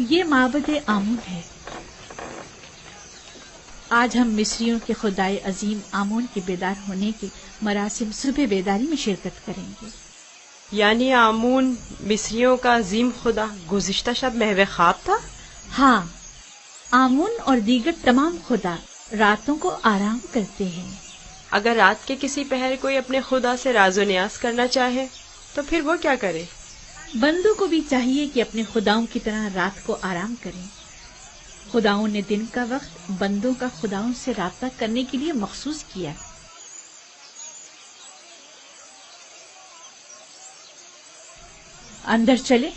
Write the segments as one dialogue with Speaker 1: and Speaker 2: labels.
Speaker 1: یہ معبد آمون ہے۔ آج ہم مصریوں کے خدائے عظیم آمون کے بیدار ہونے کے مراسم صبح بیداری میں شرکت کریں گے۔
Speaker 2: یعنی آمون مصریوں کا عظیم خدا گزشتہ شب محو خواب تھا؟
Speaker 1: ہاں، آمون اور دیگر تمام خدا راتوں کو آرام کرتے ہیں۔
Speaker 2: اگر رات کے کسی پہر کوئی اپنے خدا سے راز و نیاز کرنا چاہے تو پھر وہ کیا کرے؟
Speaker 1: بندوں کو بھی چاہیے کہ اپنے خداؤں کی طرح رات کو آرام کریں۔ خداؤں نے دن کا وقت بندوں کا خداؤں سے رابطہ کرنے کے لیے مخصوص کیا۔ اندر چلے۔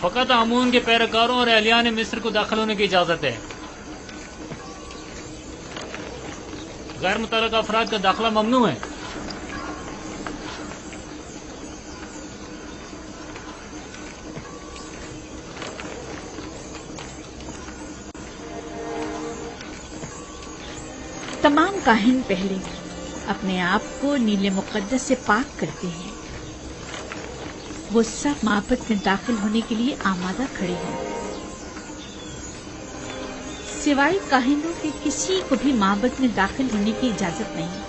Speaker 3: فقط آمون کے پیروکاروں اور اہلیان مصر کو داخل ہونے کی اجازت ہے۔ غیر متعلقہ افراد کا داخلہ ممنوع ہے۔
Speaker 1: تمام کاہن پہلے اپنے آپ کو نیل مقدس سے پاک کرتے ہیں۔ وہ سب معبد میں داخل ہونے کے لیے آمادہ کھڑے ہیں۔ سوائے کاہنوں کے کسی کو بھی معبد میں داخل ہونے کی اجازت نہیں۔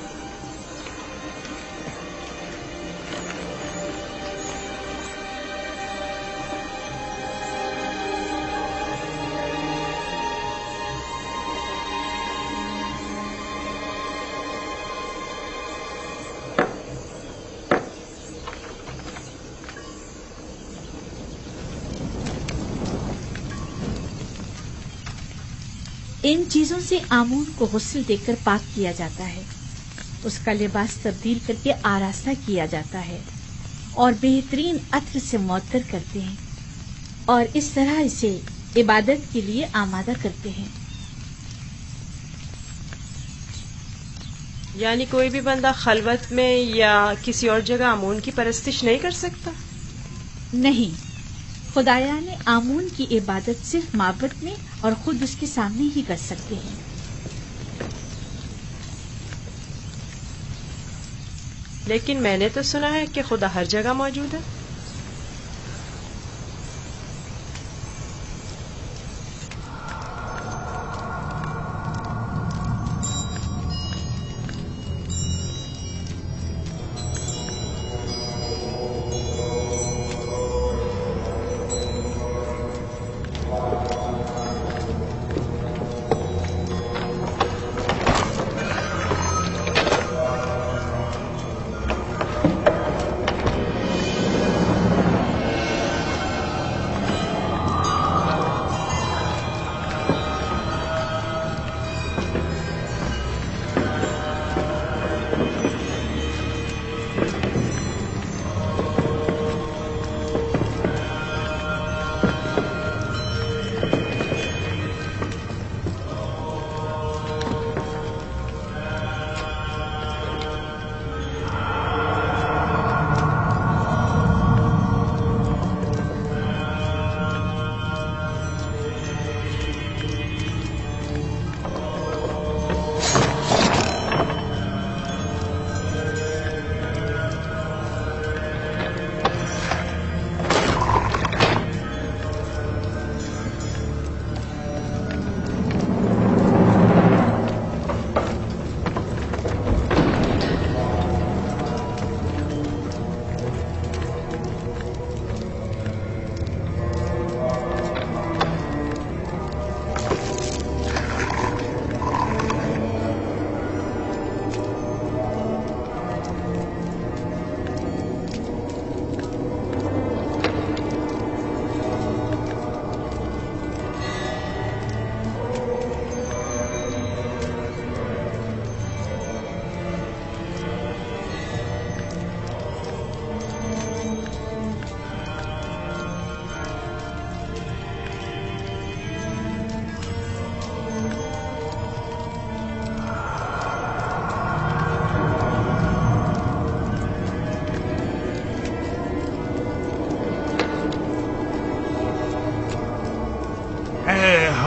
Speaker 1: ان چیزوں سے آمون کو غسل دے کر پاک کیا جاتا ہے، اس کا لباس تبدیل کر کے آراستہ کیا جاتا ہے اور بہترین عطر سے معطر کرتے ہیں، اور اس طرح اسے عبادت کے لیے آمادہ کرتے ہیں۔
Speaker 2: یعنی کوئی بھی بندہ خلوت میں یا کسی اور جگہ آمون کی پرستش نہیں کر سکتا؟
Speaker 1: نہیں، خدایان آمون کی عبادت صرف معبد میں اور خود اس کے سامنے ہی کر سکتے ہیں۔
Speaker 2: لیکن میں نے تو سنا ہے کہ خدا ہر جگہ موجود ہے۔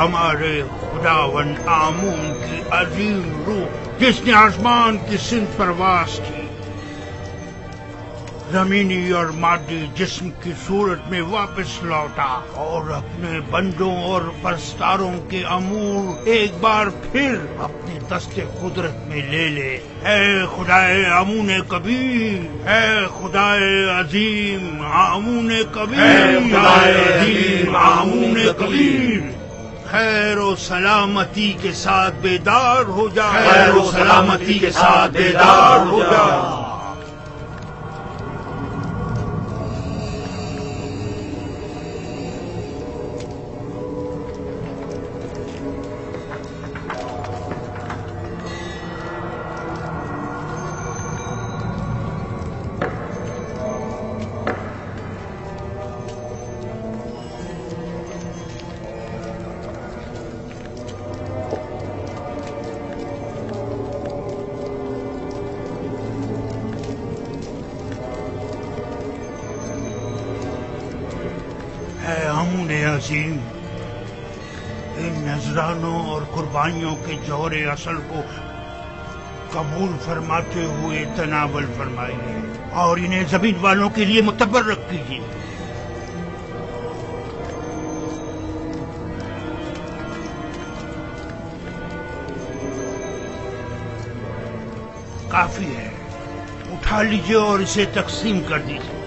Speaker 4: ہمارے خداوند آمون کی عظیم روح جس نے آسمان کی سمت پرواز کی زمینی اور مادی جسم کی صورت میں واپس لوٹا اور اپنے بندوں اور پرستاروں کے امور ایک بار پھر اپنے دست قدرت میں لے لے۔ اے خدائے آمون کبیر، اے خدائے عظیم آمون کبیر، اے خدائے عظیم آمون کبیر، خیر و سلامتی کے ساتھ بیدار ہو جا، خیر و سلامتی کے ساتھ بیدار ہو جا۔ اے آمون عظیم، ان نذرانوں اور قربانیوں کے جوہر اصل کو قبول فرماتے ہوئے تناول فرمائیے اور انہیں زمین والوں کے لیے متبرک کیجیے۔ کافی ہے، اٹھا لیجیے اور اسے تقسیم کر دیجیے۔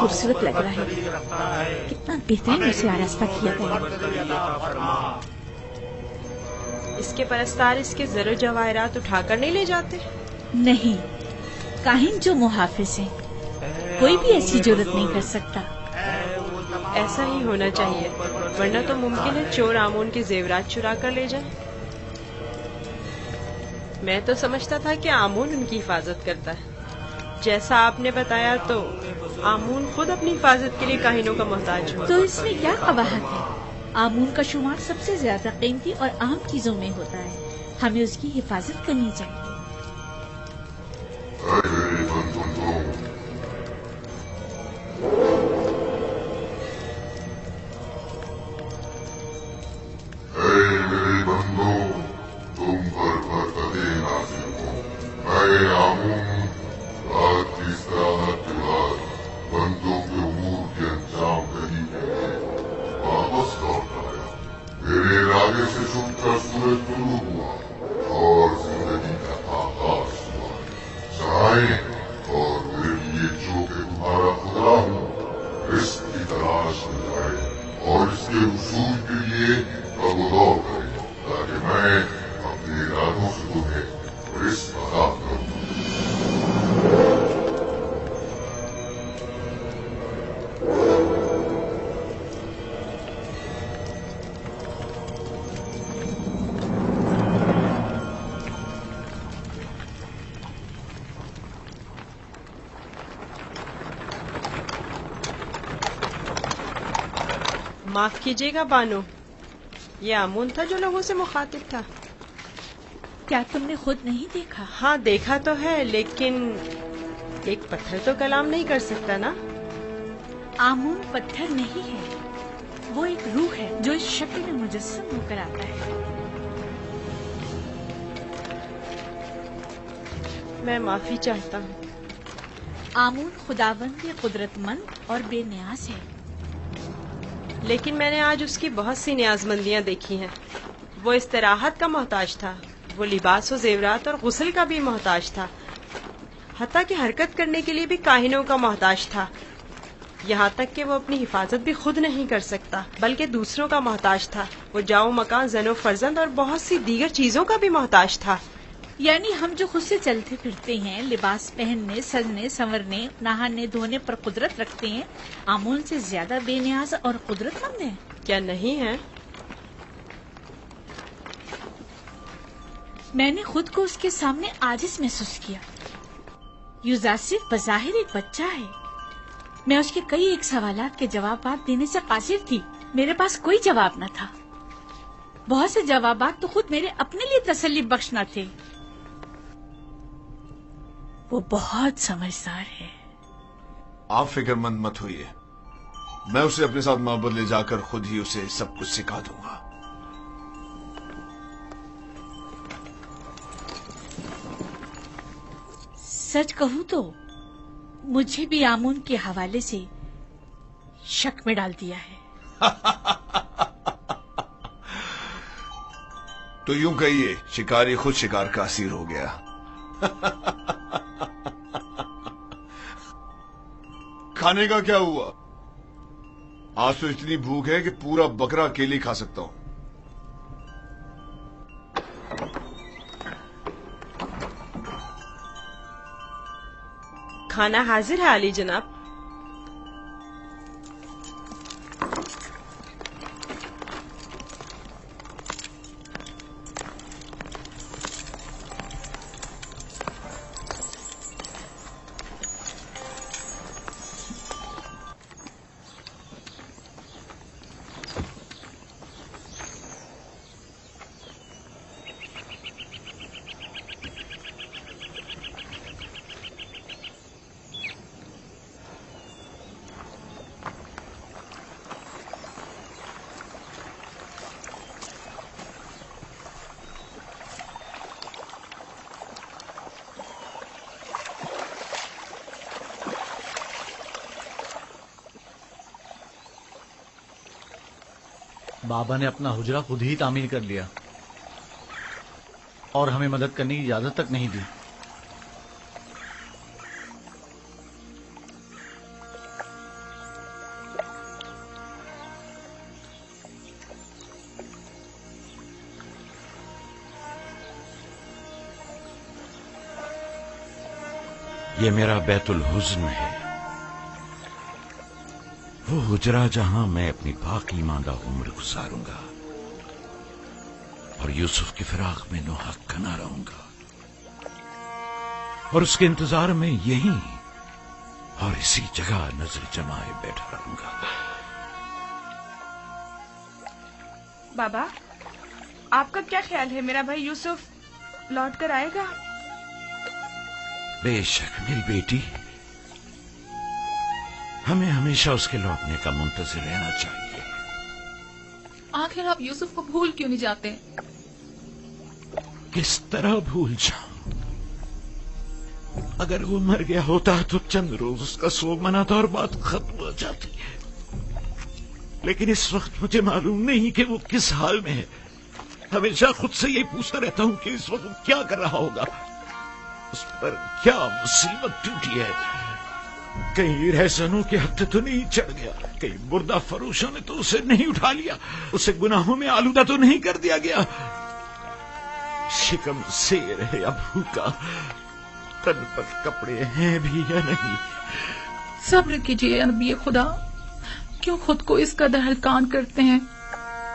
Speaker 1: खूबसूरत लग रहा है। कितना बेहतरीन उसे आरास्ता किया गया।
Speaker 2: इसके परस्तार इसके ज़रो जवाहरात उठाकर नहीं ले जाते?
Speaker 1: नहीं, काहिन जो मुहाफिज हैं, कोई भी ऐसी जुर्रत नहीं कर सकता।
Speaker 2: ऐसा ही होना चाहिए, वरना तो मुमकिन है चोर आमून के जेवरात चुरा कर ले जाएं। मैं तो समझता था कि आमून उनकी हिफाजत करता है। जैसा आपने बताया तो आमून खुद अपनी हिफाजत के लिए काहिनों का मोहताज हुआ।
Speaker 1: तो इसमें क्या कबाहत है? आमून का शुमार सबसे ज्यादा कीमती और अहम चीजों में होता है। हमें उसकी हिफाजत करनी चाहिए।
Speaker 5: मेरे बंदो, तुम पर बरकते नाज़िल हो। मैं आमून रात की इस्तिराहत के बाद बंदों के उमूर के अंजाम करीब होंगे, वापस लौट आया। मेरे इरादे से छुपकर सूरज तुलू हुआ और जिंदगी का आगाज हुआ। चाहे और मेरे लिए जो कि तुम्हारा खुदा हूँ, रिस्क की तलाश में जाए और इसके उसूल के लिए कबूल करें, ताकि मैं अपने इरादों से तुम्हें रिस्क अता करूं।
Speaker 2: माफ कीजिएगा बानो, ये आमून था जो लोगों से मुखातिब था।
Speaker 1: क्या तुमने खुद नहीं देखा?
Speaker 2: हाँ देखा तो है, लेकिन एक पत्थर तो कलाम नहीं कर सकता ना।
Speaker 1: आमून पत्थर नहीं है, वो एक रूह है जो इस शक्ल में मुजस्सम होकर आता है।
Speaker 2: मैं माफी चाहता हूँ।
Speaker 1: आमून खुदावंद कुदरतमंद और बेनियाज है।
Speaker 2: लेकिन मैंने आज उसकी बहुत सी नियाजमंदियां देखी हैं। वो इस्तराहत का मोहताज था, वो लिबास और जेवरात और गुस्ल का भी मोहताज था, हत्ता कि हरकत करने के लिए भी काहिनों का मोहताज था। यहाँ तक कि वो अपनी हिफाजत भी खुद नहीं कर सकता, बल्कि दूसरों का मोहताज था। वो जाओ मकान, जनो फर्जंद और बहुत सी दीगर चीजों का भी मोहताज था।
Speaker 1: यानी हम जो खुद से चलते फिरते हैं, लिबास पहनने, सजने, संवरने, नहाने धोने पर कुदरत रखते हैं, आमून से ज्यादा बेनियाज और कुदरतमंद हैं।
Speaker 2: क्या नहीं है?
Speaker 1: मैंने खुद को उसके सामने आजिज महसूस किया। यूजासिफ बज़ाहिर एक बच्चा है। मैं उसके कई एक सवालात के जवाब देने से कासिर थी। मेरे पास कोई जवाब न था। बहुत से जवाबात तो खुद मेरे अपने लिए तसल्ली बख्श न थे। वो बहुत समझदार है।
Speaker 6: आप फिक्रमंद मत होइए, मैं उसे अपने साथ मोहब्बत ले जाकर खुद ही उसे सब कुछ सिखा दूंगा।
Speaker 1: सच कहूं तो मुझे भी आमून के हवाले से शक में डाल दिया है।
Speaker 6: तो यूं कहिए, शिकारी खुद शिकार का असीर हो गया। खाने का क्या हुआ? आज तो इतनी भूख है कि पूरा बकरा अकेले खा सकता हूं।
Speaker 2: खाना हाजिर है आली जनाब।
Speaker 7: बाबा ने अपना हुजरा खुद ही तामीर कर लिया और हमें मदद करने की इजाजत तक नहीं दी।
Speaker 8: یہ میرا بیت الحزن ہے، وہ حجرہ جہاں میں اپنی باقی ماندہ عمر گزاروں گا اور یوسف کی فراق میں نوحق کنا رہوں گا، اور اس کے انتظار میں یہیں اور اسی جگہ نظر جمائے بیٹھا رہوں گا۔
Speaker 9: بابا، آپ کا کیا خیال ہے، میرا بھائی یوسف لوٹ کر آئے گا؟
Speaker 8: بے شک میری بیٹی، ہمیں ہمیشہ اس کے لوٹنے کا منتظر رہنا چاہیے۔
Speaker 10: آخر آپ یوسف کو بھول کیوں نہیں جاتے؟
Speaker 8: کس طرح بھول جاؤں؟ اگر وہ مر گیا ہوتا تو چند روز اس کا سوگ مناتا اور بات ختم ہو جاتی ہے، لیکن اس وقت مجھے معلوم نہیں کہ وہ کس حال میں ہے۔ ہمیشہ خود سے یہ پوچھتا رہتا ہوں کہ اس وقت وہ کیا کر رہا ہوگا، اس پر کیا مصیبت ٹوٹی ہے، کہیں رہزنوں کے ہتھے تو نہیں چڑھ گیا، کہیں مردہ فروشوں نے تو اسے نہیں اٹھا لیا، اسے گناہوں میں آلودہ تو نہیں کر دیا گیا، شکم سیر ہے یا بھوکا، تن پر کپڑے ہیں بھی یا نہیں۔
Speaker 10: صبر کیجیے نبی خدا، کیوں خود کو اس قدر ہلکان کرتے ہیں؟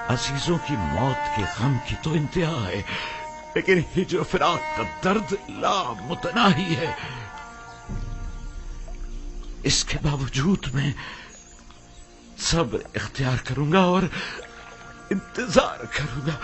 Speaker 8: عزیزوں کی موت کے غم کی تو انتہا ہے، لیکن ہجر و فراق کا درد لامتناہی ہے۔ اس کے باوجود میں صبر اختیار کروں گا اور انتظار کروں گا۔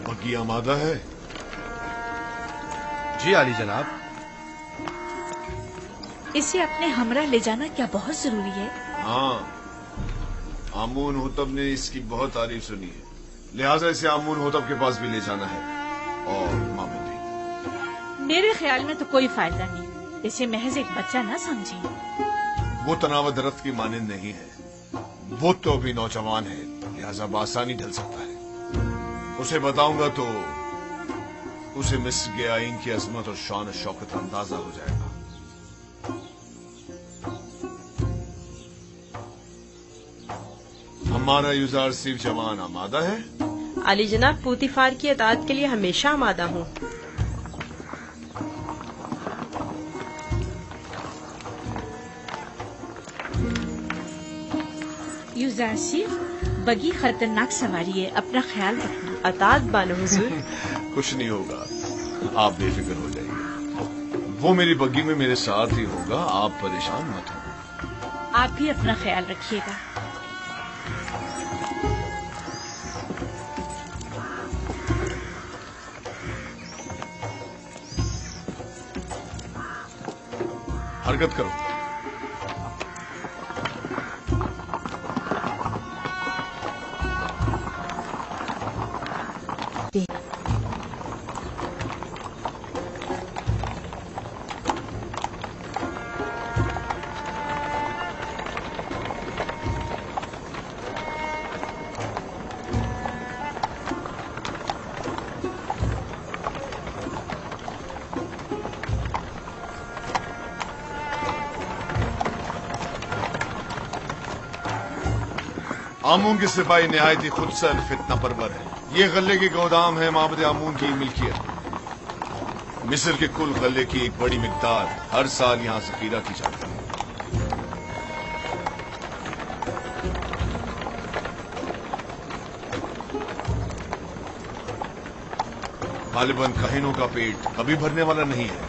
Speaker 6: بگی آمادہ ہے؟
Speaker 7: جی عالی جناب۔
Speaker 1: اسے اپنے ہمراہ لے جانا کیا بہت ضروری ہے؟
Speaker 6: ہاں، آمون ہوتب نے اس کی بہت تعریف سنی ہے، لہٰذا اسے آمون ہوتب کے پاس بھی لے جانا ہے، اور مامن بھی۔
Speaker 1: میرے خیال میں تو کوئی فائدہ نہیں، اسے محض ایک بچہ نہ سمجھیں۔
Speaker 6: وہ تناوت درخت کی مانند نہیں ہے، وہ تو بھی نوجوان ہے، لہٰذا بآسانی ڈھل سکتا ہے۔ اسے بتاؤں گا تو اسے مصر کے آئین کی عظمت اور شان و شوکت کا اندازہ ہو جائے گا۔ ہمارا یوزار صرف جوان آمادہ ہے؟
Speaker 2: علی جناب، پوتیفار کی اطاعت کے لیے ہمیشہ آمادہ ہوں۔
Speaker 1: یوزار صرف بگی خطرناک سواری ہے، اپنا خیال رکھنا۔
Speaker 2: اطاعت بانو حضور۔
Speaker 6: کچھ نہیں ہوگا، آپ بے فکر ہو جائیے، وہ میری بگی میں میرے ساتھ ہی ہوگا، آپ پریشان مت ہوں۔
Speaker 1: آپ بھی اپنا خیال رکھیے گا۔
Speaker 6: حرکت کرو۔ آمون کے سپاہی نہایت ہی خود سر فتنہ پرور ہے۔ یہ غلے کے گودام ہے معبد آمون کی ملکیت۔ مصر کے کل غلے کی ایک بڑی مقدار ہر سال یہاں ذخیرہ کی جاتی ہے۔ غالباً کہینوں کا پیٹ کبھی بھرنے والا نہیں ہے۔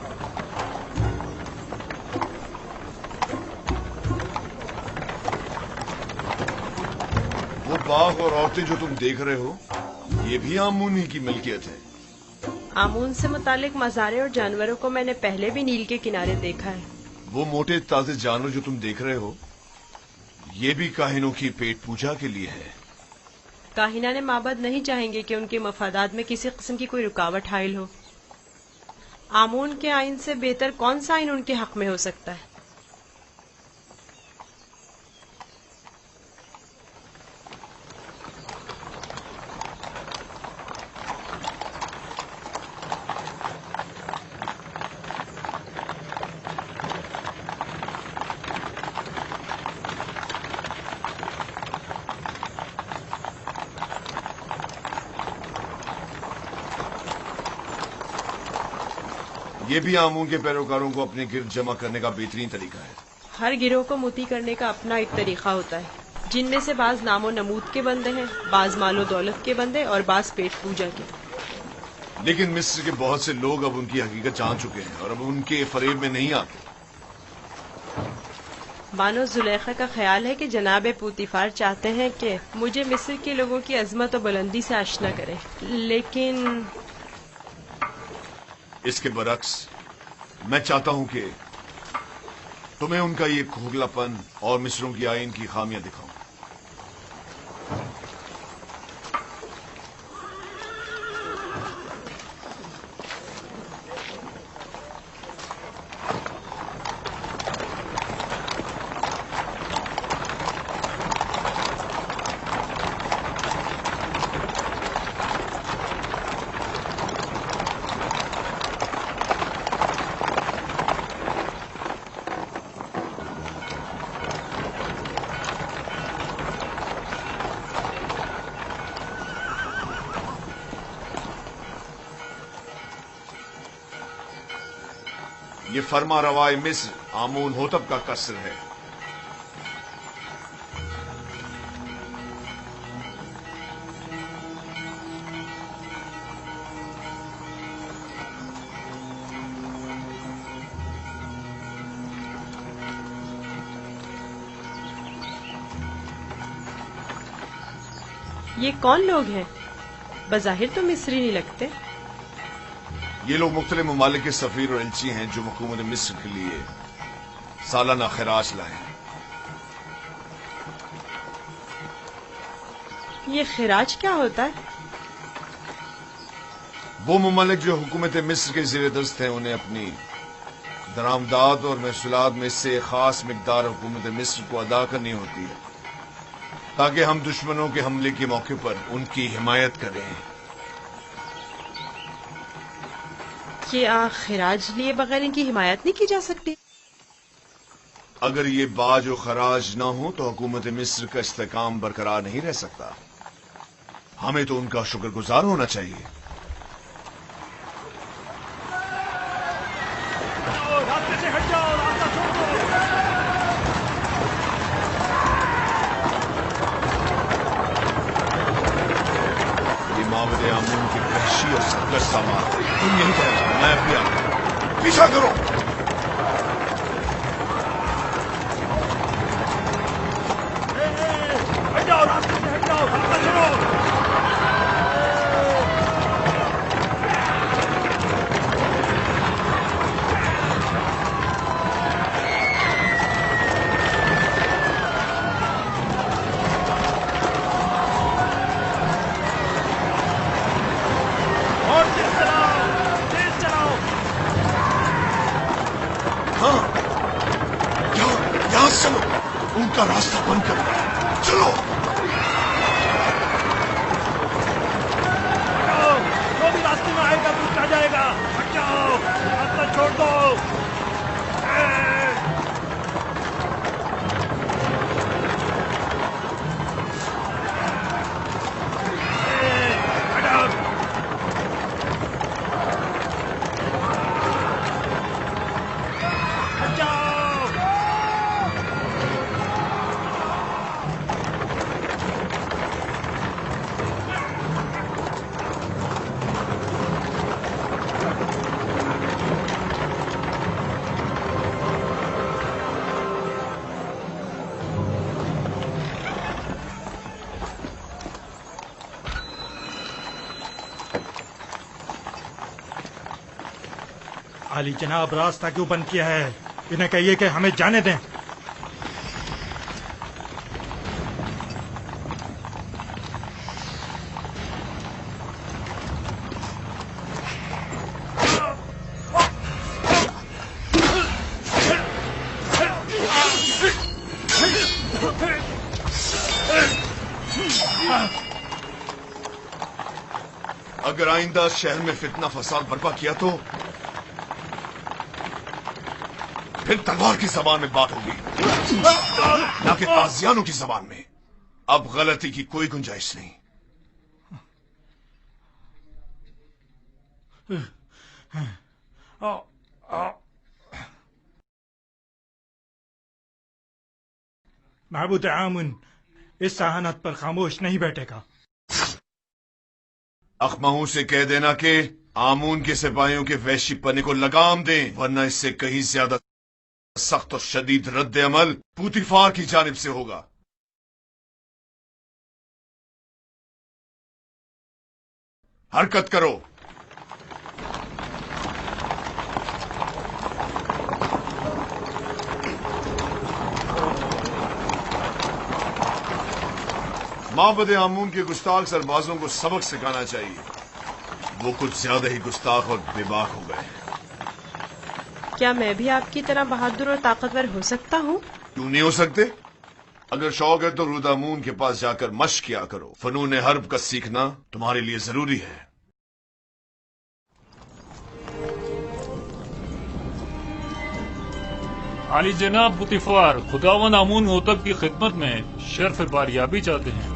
Speaker 6: وہ باغ اور عورتیں جو تم دیکھ رہے ہو، یہ بھی آمون ہی کی ملکیت ہے۔
Speaker 2: آمون سے متعلق مزارے اور جانوروں کو میں نے پہلے بھی نیل کے کنارے دیکھا ہے۔
Speaker 6: وہ موٹے تازے جانور جو تم دیکھ رہے ہو، یہ بھی کاہنوں کی پیٹ پوجا کے لیے ہے۔
Speaker 2: کاہنہ نے معبد نہیں چاہیں گے کہ ان کے مفادات میں کسی قسم کی کوئی رکاوٹ حائل ہو۔ आमून के आइन से बेहतर कौन सा आइन उनके हक में हो सकता है?
Speaker 6: ये भी आमून के पैरोकारों को अपने गिर्द जमा करने का बेहतरीन तरीका है।
Speaker 2: हर गिरोह को मोती करने का अपना एक तरीका होता है, जिनमें से बाज नामो नमूद के बंदे हैं, बाज मालो दौलत के बंदे और बाज पेट पूजा के।
Speaker 6: लेकिन मिस्र के बहुत से लोग अब उनकी हकीकत जान चुके हैं और अब उनके फरेब में नहीं आते।
Speaker 2: बानो जुलेखा का ख्याल है कि जनाब पूतीफार चाहते हैं कि मुझे मिस्र के लोगों की अजमत और बुलंदी से आशना करें, लेकिन
Speaker 6: इसके बरक्स मैं चाहता हूं कि तुम्हें उनका ये खोखलापन और मिस्रों की आइन की खामियां दिखाऊं। ये फरमा रवाए मिस्र आमून होतब का कसर है।
Speaker 2: ये कौन लोग हैं? बज़ाहिर तो मिस्री नहीं लगते।
Speaker 6: ये लोग मुख्तलिफ ममालिक के सफीर और एलची हैं जो हुकूमत मिस्र के लिए सालाना खराज लाए हैं।
Speaker 2: ये खिराज क्या होता है?
Speaker 6: वो ममालिक जो हुकूमत मिस्र के ज़ेर दस्त हैं उन्हें अपनी दरामदात और महसूलात में से एक खास मिकदार हुकूमत मिस्र को अदा करनी होती है ताकि हम दुश्मनों के हमले के मौके पर उनकी हिमायत करें।
Speaker 2: क्या खिराज लिए बगैर इनकी हिमायत नहीं की जा सकती?
Speaker 6: अगर ये बाज और खराज ना हो तो हुकूमत मिस्र का इस्तेकाम बरकरार नहीं रह सकता। हमें तो उनका शुक्रगुजार होना चाहिए।
Speaker 8: रास्ते से हट जाओ, रास्ता छोड़ दो।
Speaker 6: ये मावद आमून की वहशी और सकलस सामान तुम यही ठहरो, मैं अभी आता। पीछा करो।
Speaker 8: हट जाओ, रास्ते से हट जाओ, रास्ता छोड़ो।
Speaker 6: चलो, उनका रास्ता बंद करो। चलो,
Speaker 8: जो भी रास्ते में आएगा तो आ जाएगा। हट जाओ, रास्ता छोड़ दो। आली जनाब, रास्ता क्यों बंद किया है? इन्हें कहिए कि हमें जाने दें।
Speaker 6: اگر آئندہ شہر میں فتنہ فساد برپا کیا تو پھر تلوار کی زبان میں بات ہوگی، نہ کہ تازیانوں کی زبان میں۔ اب غلطی کی کوئی گنجائش نہیں۔
Speaker 11: معبود آمون اس سہانت پر خاموش نہیں بیٹھے گا۔
Speaker 6: اخمہوں سے کہہ دینا کہ آمون کے سپاہیوں کے وحشی پنے کو لگام دیں، ورنہ اس سے کہیں زیادہ سخت اور شدید رد عمل پوتیفار کی جانب سے ہوگا۔ حرکت کرو۔ معبد آمون کے گستاخ سربازوں کو سبق سکھانا چاہیے، وہ کچھ زیادہ ہی گستاخ اور بے باک ہو گئے۔
Speaker 2: کیا میں بھی آپ کی طرح بہادر اور طاقتور ہو سکتا ہوں؟
Speaker 6: کیوں نہیں ہو سکتے؟ اگر شوق ہے تو رودامون کے پاس جا کر مشق کیا کرو، فنون حرب کا سیکھنا تمہارے لیے ضروری ہے۔
Speaker 3: عالی جناب پوتیفار، خداوند آمون ہوتب کی خدمت میں شرف باریابی چاہتے ہیں۔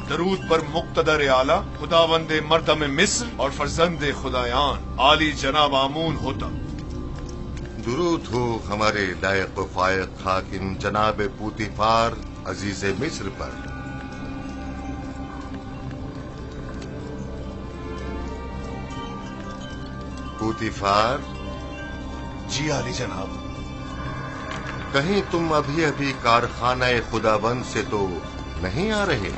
Speaker 6: درود پر مقتدر اعلی خداوند مردم مصر اور فرزند خدایان عالی جناب آمون ہوتب۔
Speaker 5: درود ہو ہمارے لائق و فائق حاکم جناب پوتیفار عزیز مصر پر۔ پوتیفار،
Speaker 6: جی عالی جناب۔
Speaker 5: کہیں تم ابھی کارخانہ خداوند سے تو نہیں آ رہے؟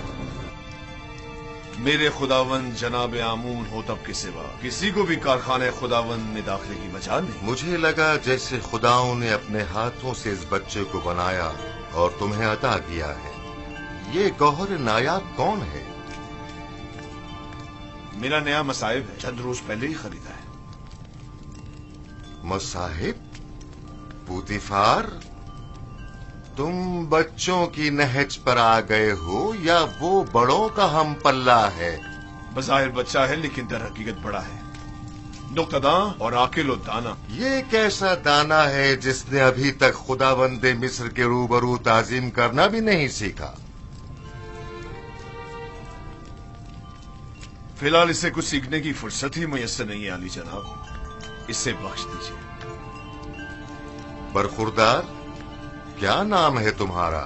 Speaker 6: میرے خداوند جناب آمون ہوتب کے سوا کسی کو بھی کارخانہ خداوند میں داخلے کی مجال نہیں۔
Speaker 5: مجھے لگا جیسے خداؤں نے اپنے ہاتھوں سے اس بچے کو بنایا اور تمہیں عطا کیا ہے۔ یہ گوہر نایاب کون ہے؟
Speaker 6: میرا نیا مصائب ہے، چند روز پہلے ہی خریدا ہے۔
Speaker 5: مصاحب؟ پوتیفار، تم بچوں کی نہج پر آ گئے ہو یا وہ بڑوں کا ہم پلہ ہے؟
Speaker 6: بظاہر بچہ ہے لیکن در حقیقت بڑا ہے، نقطہداں اور عاقل و دانا۔
Speaker 5: یہ کیسا دانا ہے جس نے ابھی تک خداوند مصر کے روبرو تعظیم کرنا بھی نہیں سیکھا؟
Speaker 6: فی الحال اسے کچھ سیکھنے کی فرصت ہی میسر نہیں ہے عالی جناب، اسے بخش دیجیے۔
Speaker 5: برخوردار، کیا نام ہے تمہارا؟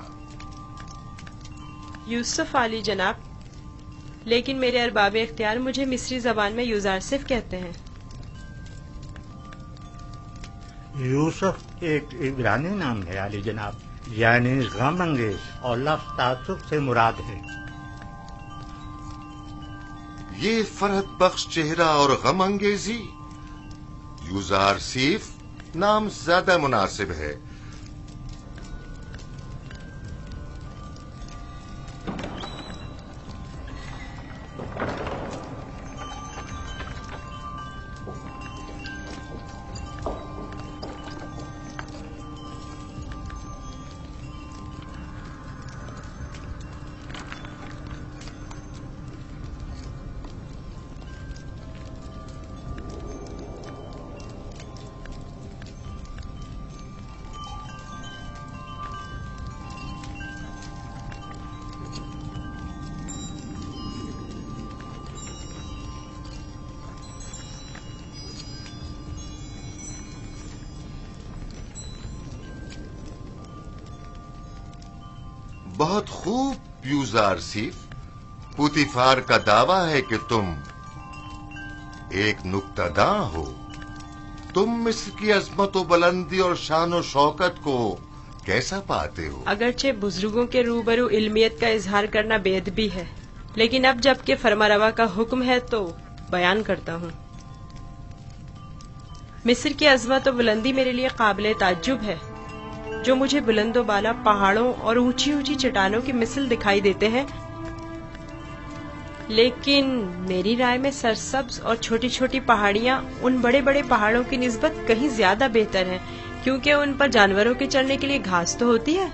Speaker 2: یوسف عالی جناب، لیکن میرے ارباب اختیار مجھے مصری زبان میں یوزارسف کہتے ہیں۔
Speaker 12: یوسف ایک عبرانی نام ہے عالی جناب، یعنی غم انگیز، اور لفظ تعصب سے مراد ہے۔
Speaker 5: یہ فرحت بخش چہرہ اور غم انگیزی، یوزارسیف نام زیادہ مناسب ہے۔ बहुत खूब यूजारसीफ। पुतिफार का दावा है कि तुम एक नुक्तादां हो। तुम मिस्र की अजमत व बुलंदी और शान व शौकत को कैसा पाते हो?
Speaker 2: अगरचे बुजुर्गों के रूबरू इल्मियत का इजहार करना बेअदबी है, लेकिन अब जबकि फरमारवा का हुक्म है तो बयान करता हूँ। मिस्र की अजमत व बुलंदी मेरे लिए काबिल ताज्जुब है। जो मुझे बुलंदो बाला पहाड़ों और ऊंची ऊंची चट्टानों की मिसल दिखाई देते हैं, लेकिन मेरी राय में सरसब्ज और छोटी छोटी पहाड़ियाँ उन बड़े बड़े पहाड़ों की निस्बत कहीं ज्यादा बेहतर हैं, क्योंकि उन पर जानवरों के चलने के लिए घास तो होती है।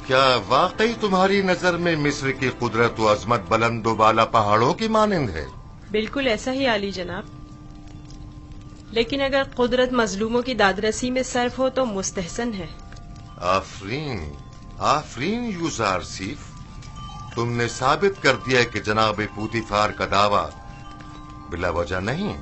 Speaker 5: क्या वाकई तुम्हारी नजर में मिस्र की कुदरत व अजमत बुलंदो बाला पहाड़ों की मानिंद है?
Speaker 2: बिल्कुल ऐसा ही आली जनाब, लेकिन अगर कुदरत मजलूमों की दादरसी में सर्फ हो तो मुस्तहसन है।
Speaker 5: आफरीन, आफरीन यूजारसीफ, तुमने साबित कर दिया कि जनाब पुतिफार का दावा बिला वजह नहीं।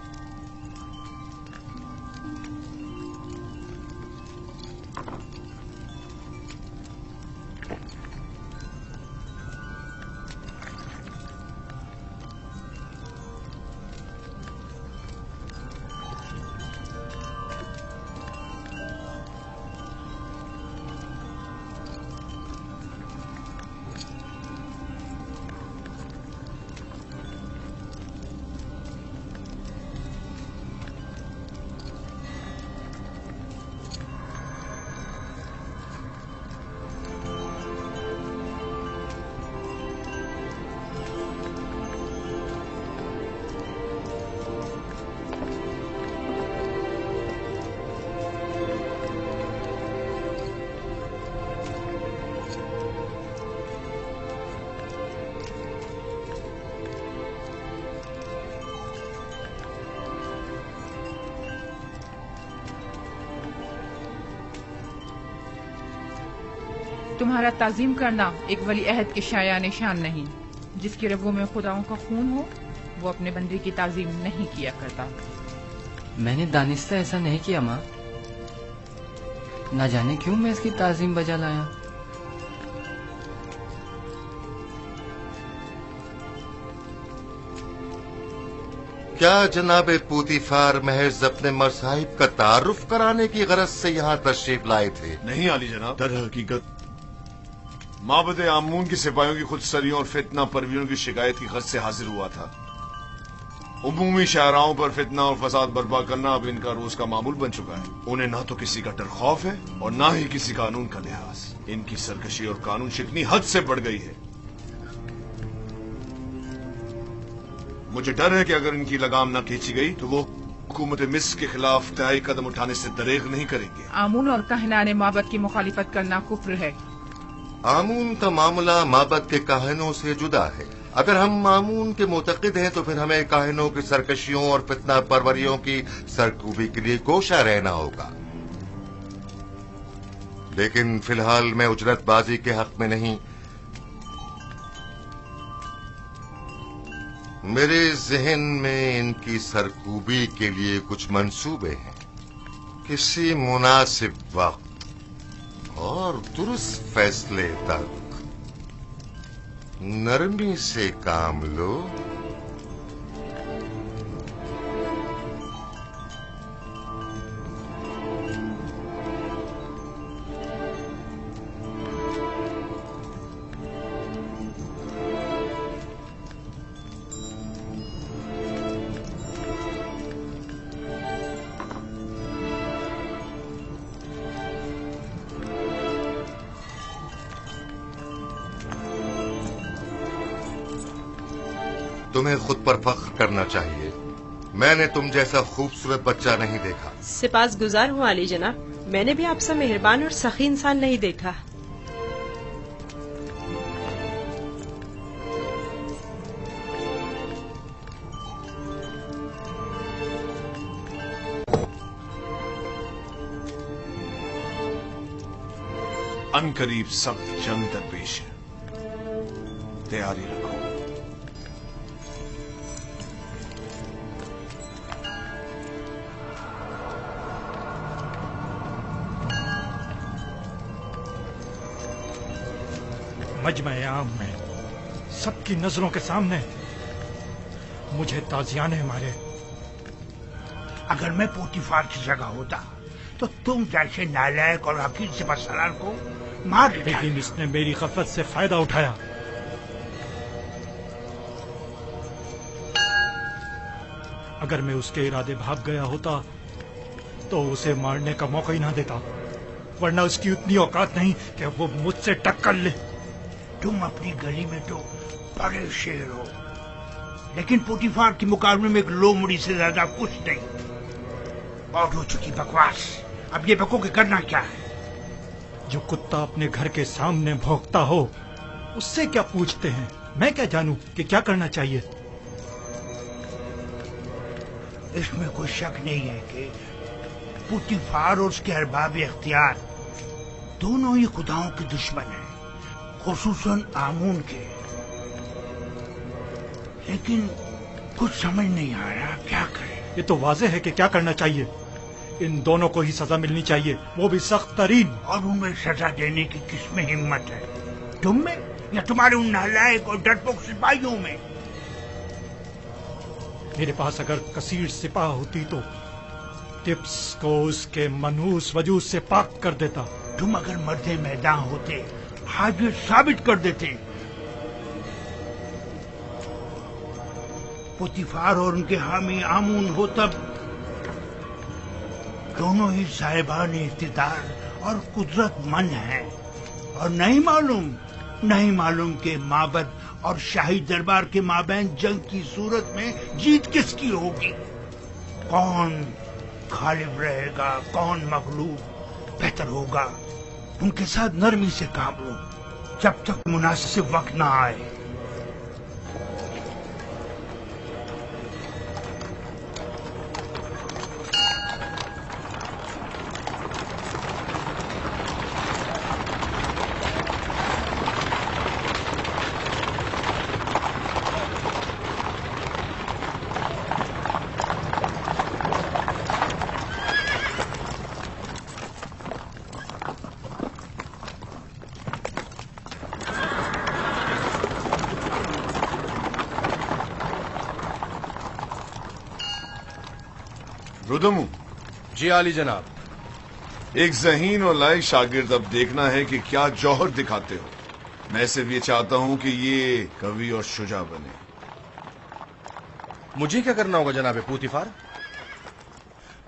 Speaker 10: तुम्हारा ताजीम करना एक वली अहद के शाया निशान नहीं। जिसकी रगों में खुदाओं का खून हो वो अपने बंदे की ताजीम नहीं किया करता।
Speaker 13: मैंने दानिस्ता ऐसा नहीं किया माँ, ना जाने क्यों मैं इसकी ताजीम बजा लाया।
Speaker 5: क्या जनाब पुतिफार महज अपने मसाहिब का तारुफ कराने की गरज से यहाँ तशरीफ लाए थे?
Speaker 6: नहीं आली जनाब, दर हकीकत माबद आमून की सिपाहियों की खुदसरियों और फितना परवीरों की शिकायत की गरज से हाजिर हुआ था। उमूमी शाहराओं पर फितना और फसाद बर्पा करना अब इनका रोज का मामूल बन चुका है। उन्हें ना तो किसी का डर खौफ है और ना ही किसी कानून का लिहाज। इनकी सरकशी और कानून इतनी हद से बढ़ गई है, मुझे डर है कि अगर इनकी लगाम न खींची गई तो वो हुकूमत मिस्र के खिलाफ तय कदम उठाने से दरेग नहीं करेंगे।
Speaker 10: आमून और कहनाने माबद की मुखालिफत करना कुफ्र है।
Speaker 5: आमून का मामला माबद के काहिनों से जुदा है। अगर हम आमून के मुतक़िद हैं तो फिर हमें काहिनों की सरकशियों और फितना परवरियों की सरकूबी के लिए कोशा रहना होगा। लेकिन फिलहाल मैं उजरतबाजी के हक में नहीं। मेरे जहन में इनकी सरकूबी के लिए कुछ मंसूबे हैं। किसी मुनासिब वक्त और दुरुस्त फैसले तक नरमी से काम लो। तुम्हें खुद पर फख्र करना चाहिए। मैंने तुम जैसा खूबसूरत बच्चा नहीं देखा।
Speaker 2: सिपास गुजार हूँ आली जनाब, मैंने भी आपसे मेहरबान और सखी इंसान नहीं देखा।
Speaker 6: अनकरीब सख्त जंग दरपेश है, तैयारी रखो।
Speaker 11: मजमा आम में सबकी नजरों के सामने मुझे ताजियाने मारे।
Speaker 4: अगर मैं पोतीफार की जगह होता तो तुम जैसे नालायक और हकीर सिपहसालार को मार देता।
Speaker 11: लेकिन इसने मेरी गफलत से फायदा उठाया। अगर मैं उसके इरादे भाग गया होता तो उसे मारने का मौका ही ना देता, वरना उसकी उतनी औकात नहीं कि वो मुझसे टक्कर ले।
Speaker 4: तुम अपनी गली में तो बड़े शेर हो, लेकिन पोतीफार के मुकाबले में एक लोमड़ी से ज्यादा कुछ नहीं। और हो चुकी बकवास, अब ये बको के करना क्या है?
Speaker 11: जो कुत्ता अपने घर के सामने भौंकता हो उससे क्या पूछते हैं? मैं क्या जानूं कि क्या करना चाहिए?
Speaker 4: इसमें कोई शक नहीं है कि पोतीफार और उसके अरबाब इख्तियार दोनों ही खुदाओं के दुश्मन हैं, खुसूसन आमून के। लेकिन कुछ समझ नहीं आ रहा क्या करें।
Speaker 11: ये तो वाज़ेह है कि क्या करना चाहिए। इन दोनों को ही सजा मिलनी चाहिए, वो भी सख्त तरीन।
Speaker 4: और उन्हें सजा देने की किसमें हिम्मत है? तुम में या तुम्हारे उन नालायक और डरपोक सिपाहियों में?
Speaker 11: मेरे पास अगर कसीर सिपाह होती तो टिप्स को उसके मनहूस वजूद से पाक कर देता।
Speaker 4: तुम अगर मर्दे मैदान होते आज ये साबित कर देते। पोतीफार और उनके हामी आमून हो तब दोनों ही साहिबान इख्तिदार और कुदरतमंद हैं, और नहीं मालूम के माबद और शाही दरबार के माबैन जंग की सूरत में जीत किसकी होगी। कौन गालिब रहेगा, कौन मगलूब? बेहतर होगा उनके साथ नरमी से काम लो जब तक मुनासिब वक्त ना आए।
Speaker 6: रुदमू।
Speaker 14: जी आली जनाब।
Speaker 6: एक ज़हीन और लायक शागिर्द अब देखना है कि क्या जौहर दिखाते हो। मैं सिर्फ ये चाहता हूं कि ये कवि और शुजा बने।
Speaker 14: मुझे क्या करना होगा जनाब पोतीफार?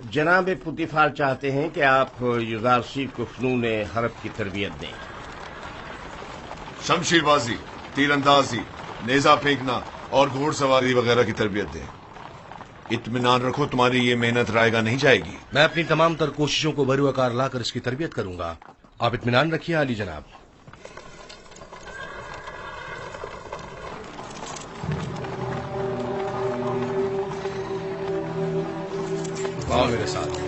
Speaker 15: जनाब पोतीफार चाहते हैं कि आप युजारसी को फ़नून हरब की तरबियत दें।
Speaker 6: शमशीरबाजी, तीरंदाजी, नेजा फेंकना और घोड़सवारी वगैरह की तरबियत दें। इत्मीनान रखो, तुम्हारी ये मेहनत रायगा नहीं जाएगी।
Speaker 14: मैं अपनी तमाम तर कोशिशों को बरूआकार लाकर इसकी तरबियत करूंगा। आप इत्मीनान रखिए आली जनाब। आओ मेरे साथ।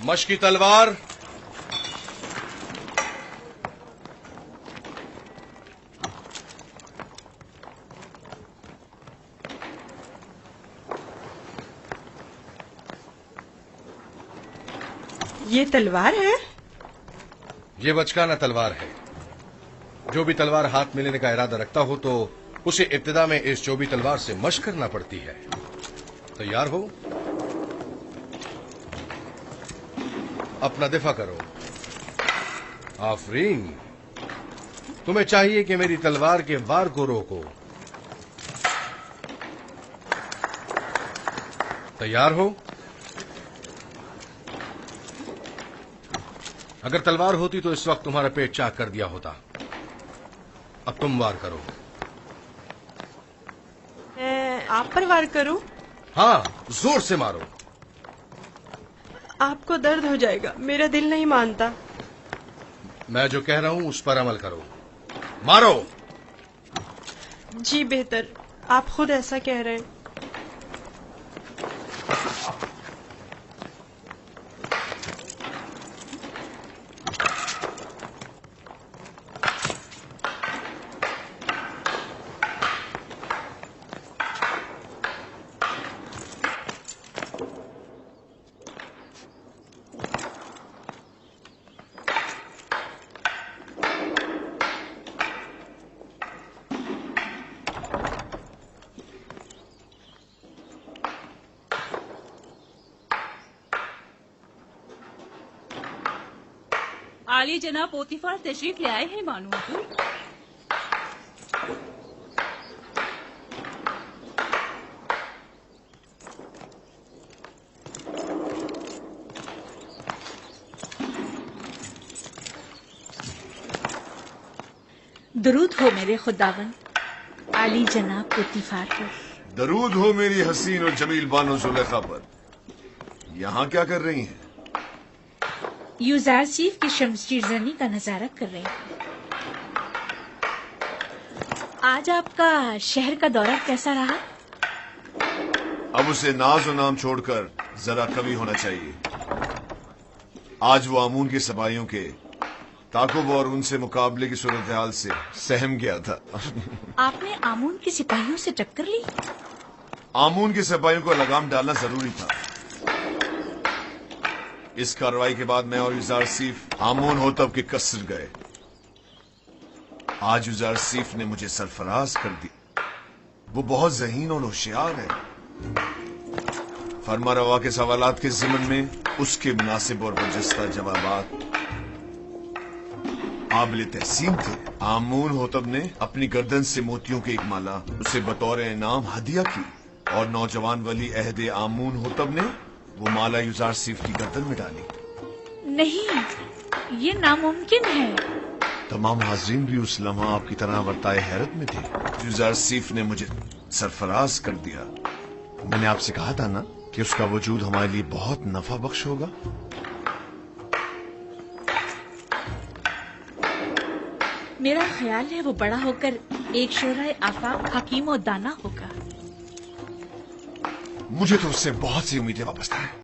Speaker 14: मशकी तलवार,
Speaker 2: ये तलवार है?
Speaker 14: ये बचकाना तलवार है। जो भी तलवार हाथ में लेने का इरादा रखता हो तो उसे इब्तिदा में इस चौबी तलवार से मशक करना पड़ती है। तैयार हो? अपना दिफा करो। आफरीन, तुम्हें चाहिए कि मेरी तलवार के वार को रोको। तैयार हो? अगर तलवार होती तो इस वक्त तुम्हारा पेट चाक कर दिया होता। अब तुम वार करो।
Speaker 2: आप पर वार करूं?
Speaker 14: हाँ, जोर से मारो।
Speaker 2: आपको दर्द हो जाएगा, मेरा दिल नहीं मानता।
Speaker 14: मैं जो कह रहा हूं उस पर अमल करो। मारो।
Speaker 2: जी बेहतर, आप खुद ऐसा कह रहे हैं।
Speaker 16: आली जनाब पोतीफार तशरीफ ले आए हैं बानो हुजूर।
Speaker 1: दरूद हो मेरे खुदावन आली जनाब पोतीफार पर।
Speaker 6: दरूद हो मेरी हसीन और जमील बानो जुलेखा पर। यहाँ क्या कर रही हैं?
Speaker 1: यूजारसीफ की शमशीरजनी का नजारा कर रहे हैं। आज आपका शहर का दौरा कैसा रहा?
Speaker 6: अब उसे नाज और नाम छोड़कर जरा कवि होना चाहिए। आज वो आमून के सबाइयों के ताकुब और उनसे मुकाबले की सूरत हाल से सहम गया था।
Speaker 1: आपने आमून के सिपाहियों से टक्कर ली?
Speaker 6: आमून के सिपाहियों को लगाम डालना जरूरी था। इस कार्रवाई के बाद मैं और यूजारसीफ आमून होतब के कसर गए। आज यूजारसीफ ने मुझे सरफराज कर दी। वो बहुत ज़हीन और होशियार है। फरमा रवा के सवालात के ज़िमन में उसके मुनासिब और बरजस्ता जवाबात काबिल तहसीन थे। आमून होतब ने अपनी गर्दन से मोतियों की एक माला उसे बतौर इनाम हदिया की और नौजवान वली अहदे आमून होतब ने वो माला यूजारसीफ की गर्दन में डाली।
Speaker 1: नहीं, ये नामुमकिन है।
Speaker 6: तमाम हाज़रीन भी उस लम्हा आपकी तरह वर्ताए हैरत में थे। यूजारसीफ ने मुझे सरफराज कर दिया। मैंने आपसे कहा था ना कि उसका वजूद हमारे लिए बहुत नफा बख्श होगा।
Speaker 1: मेरा ख्याल है वो बड़ा होकर एक शोराए आफाक हकीम और दाना होगा।
Speaker 6: मुझे तो उससे बहुत सी उम्मीदें वाबस्ता हैं।